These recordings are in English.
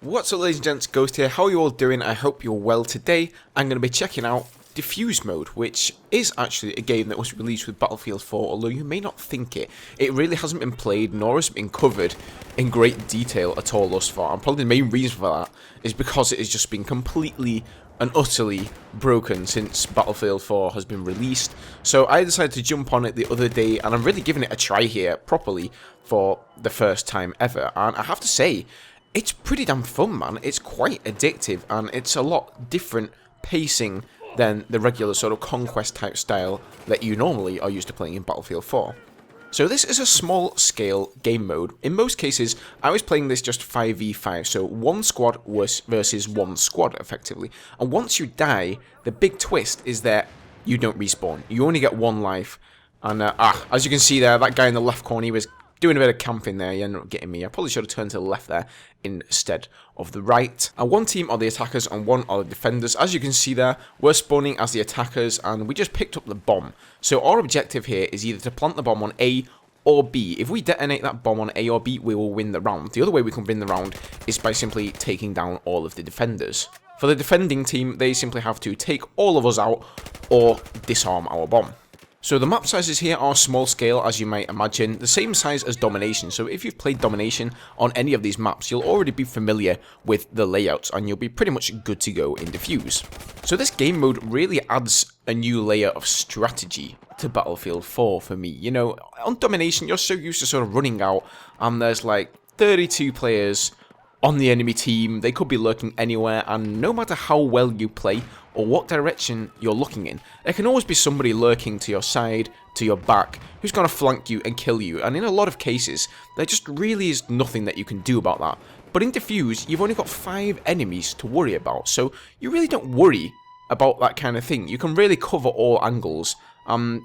What's up, ladies and gents, Ghost here. How are you all doing? I hope you're well. Today I'm going to be checking out Defuse Mode, which is actually a game that was released with Battlefield 4, although you may not think it. It really hasn't been played, nor has it been covered in great detail at all thus far, and probably the main reason for that is because it has just been completely and utterly broken since Battlefield 4 has been released. So I decided to jump on it the other day, and I'm really giving it a try here properly for the first time ever, and I have to say, it's pretty damn fun, man. It's quite addictive, and it's a lot different pacing than the regular sort of conquest type style that you normally are used to playing in Battlefield 4. So this is a small scale game mode. In most cases, I was playing this just 5v5, so one squad versus one squad effectively. And once you die, the big twist is that you don't respawn. You only get one life. And as you can see there, that guy in the left corner, he was doing a bit of camping there. He ended up getting me. I probably should have turned to the left there instead of the right. And one team are the attackers and one are the defenders. As you can see there, we're spawning as the attackers and we just picked up the bomb. So our objective here is either to plant the bomb on A or B. If we detonate that bomb on A or B, we will win the round. The other way we can win the round is by simply taking down all of the defenders. For the defending team, they simply have to take all of us out or disarm our bomb. So the map sizes here are small scale, as you might imagine, the same size as Domination. So if you've played Domination on any of these maps, you'll already be familiar with the layouts and you'll be pretty much good to go in Defuse. So this game mode really adds a new layer of strategy to Battlefield 4 for me. You know, on Domination, you're so used to sort of running out and there's like 32 players on the enemy team. They could be lurking anywhere, and no matter how well you play or what direction you're looking in, there can always be somebody lurking to your side, to your back, who's going to flank you and kill you, and in a lot of cases, there just really is nothing that you can do about that. But in Defuse, you've only got 5 enemies to worry about, so you really don't worry about that kind of thing. You can really cover all angles.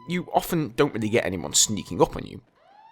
You often don't really get anyone sneaking up on you.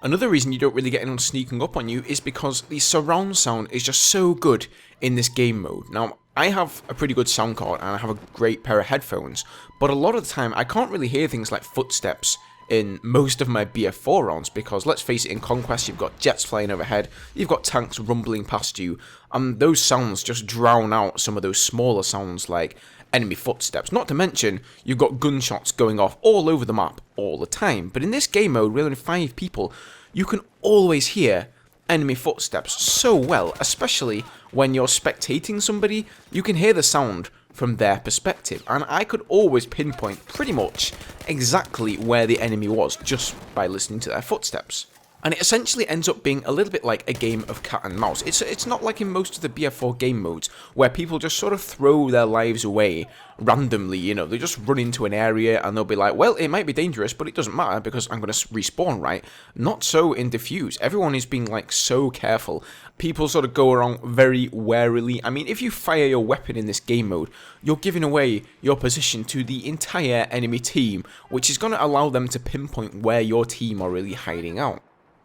Another reason you don't really get anyone sneaking up on you is because the surround sound is just so good in this game mode. Now, I have a pretty good sound card and I have a great pair of headphones, but a lot of the time I can't really hear things like footsteps in most of my BF4 rounds because, let's face it, in Conquest you've got jets flying overhead, you've got tanks rumbling past you, and those sounds just drown out some of those smaller sounds like enemy footsteps. Not to mention, you've got gunshots going off all over the map all the time. But in this game mode, with only 5 people, you can always hear enemy footsteps so well, especially when you're spectating somebody. You can hear the sound from their perspective, and I could always pinpoint pretty much exactly where the enemy was just by listening to their footsteps. And it essentially ends up being a little bit like a game of cat and mouse. It's not like in most of the BF4 game modes where people just sort of throw their lives away randomly, you know, they just run into an area and they'll be like, well, it might be dangerous, but it doesn't matter because I'm going to respawn, right? Not so in Defuse. Everyone is being like so careful. People sort of go around very warily. I mean, if you fire your weapon in this game mode, you're giving away your position to the entire enemy team, which is going to allow them to pinpoint where your team are really hiding out.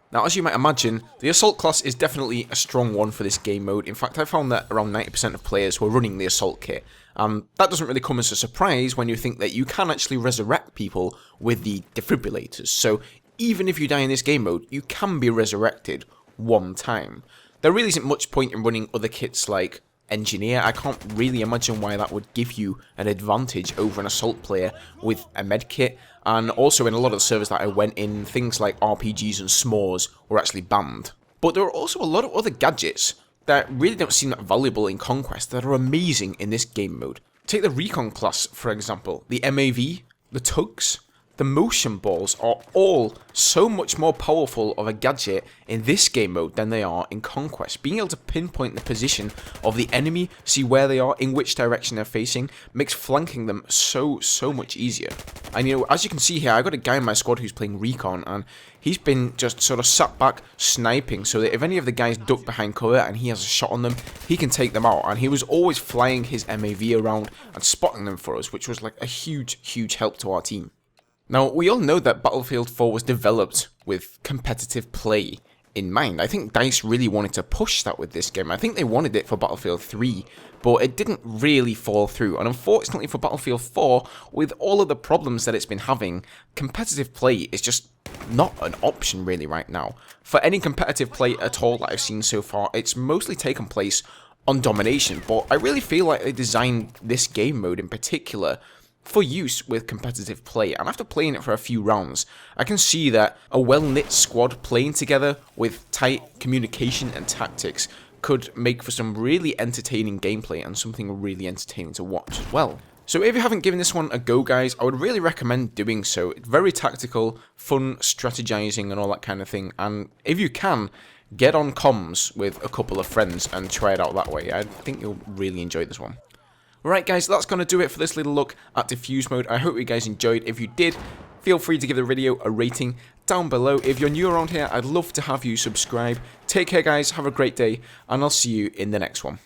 Now, as you might imagine, the Assault class is definitely a strong one for this game mode. In fact, I found that around 90% of players were running the Assault kit. That doesn't really come as a surprise when you think that you can actually resurrect people with the defibrillators. So, even if you die in this game mode, you can be resurrected one time. There really isn't much point in running other kits like Engineer. I can't really imagine why that would give you an advantage over an Assault player with a medkit. And also in a lot of the servers that I went in, things like RPGs and s'mores were actually banned. But there are also a lot of other gadgets that really don't seem that valuable in Conquest that are amazing in this game mode. Take the Recon class, for example. The MAV, the tugs, the motion balls are all so much more powerful of a gadget in this game mode than they are in Conquest. Being able to pinpoint the position of the enemy, see where they are, in which direction they're facing, makes flanking them so much easier. And you know, as you can see here, I got a guy in my squad who's playing Recon, and he's been just sort of sat back sniping so that if any of the guys duck behind cover and he has a shot on them, he can take them out. And he was always flying his MAV around and spotting them for us, which was like a huge help to our team. Now, we all know that Battlefield 4 was developed with competitive play in mind. I think DICE really wanted to push that with this game. I think they wanted it for Battlefield 3, but it didn't really fall through. And unfortunately for Battlefield 4, with all of the problems that it's been having, competitive play is just not an option really right now. For any competitive play at all that I've seen so far, it's mostly taken place on domination, but I really feel like they designed this game mode in particular for use with competitive play, and after playing it for a few rounds, I can see that a well-knit squad playing together with tight communication and tactics could make for some really entertaining gameplay and something really entertaining to watch as well. So if you haven't given this one a go, guys, I would really recommend doing so. It's very tactical, fun, strategizing and all that kind of thing, and if you can, get on comms with a couple of friends and try it out that way. I think you'll really enjoy this one. Alright guys, that's going to do it for this little look at Defuse Mode. I hope you guys enjoyed. If you did, feel free to give the video a rating down below. If you're new around here, I'd love to have you subscribe. Take care guys, have a great day, and I'll see you in the next one.